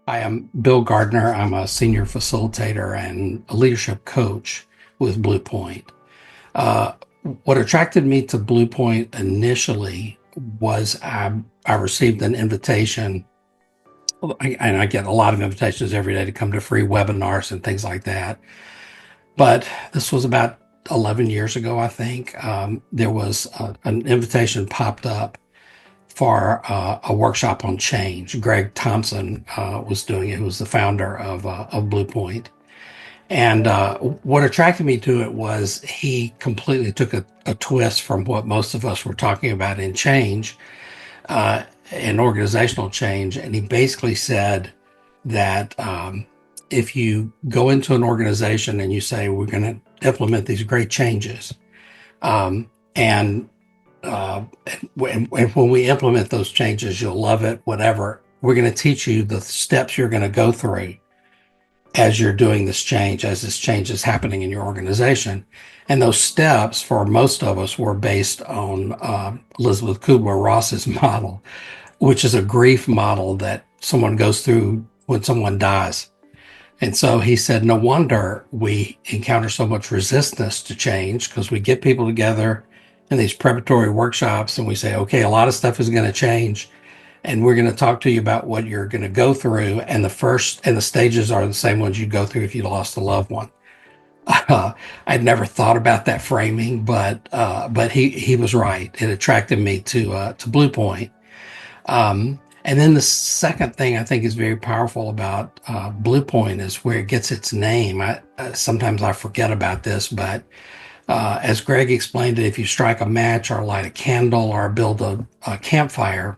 I am Bill Gardner. I'm a senior facilitator and a leadership coach with Bluepoint. Uh, what attracted me to Bluepoint initially was I received an invitation, and I get a lot of invitations every day to come to free webinars and things like that. But this was about 11 years ago, I think. There was an invitation popped up for a workshop on change. Greg Thompson was doing it, who was the founder of Bluepoint. And what attracted me to it was he completely took a twist from what most of us were talking about in change, uh, in organizational change. And he basically said that if you go into an organization and you say, we're going to implement these great changes, and when we implement those changes, you'll love it, whatever. We're going to teach you the steps you're going to go through as you're doing this change, as this change is happening in your organization. And those steps, for most of us, were based on Elizabeth Kubler-Ross's model, which is a grief model that someone goes through when someone dies. And so he said, no wonder we encounter so much resistance to change, because we get people together in these preparatory workshops and we say, okay, a lot of stuff is going to change. And we're going to talk to you about what you're going to go through. And the stages are the same ones you'd go through if you lost a loved one. I'd never thought about that framing, but he was right. It attracted me to Bluepoint. And then the second thing I think is very powerful about Bluepoint is where it gets its name. Sometimes I forget about this, but as Greg explained it, if you strike a match or light a candle or build a campfire,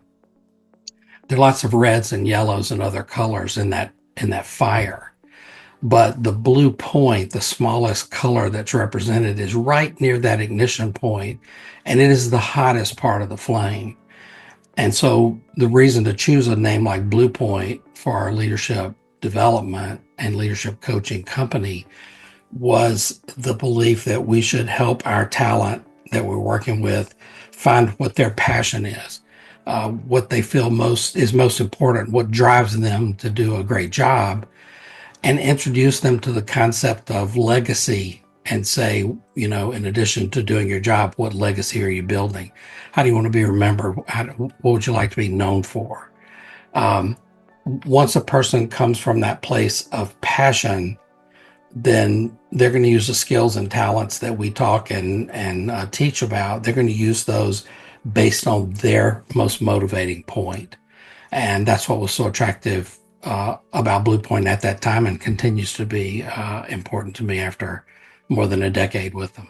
there are lots of reds and yellows and other colors in that fire. But the blue point, the smallest color that's represented, is right near that ignition point, and it is the hottest part of the flame. And so the reason to choose a name like Bluepoint for our leadership development and leadership coaching company was the belief that we should help our talent that we're working with find what their passion is, what they feel most important, what drives them to do a great job, and introduce them to the concept of legacy and say, in addition to doing your job, what legacy are you building? How do you want to be remembered? What would you like to be known for? Um, Once a person comes from that place of passion, then they're going to use the skills and talents that we talk and teach about. They're going to use those based on their most motivating point. And that's what was so attractive about Bluepoint at that time, and continues to be important to me after more than a decade with them.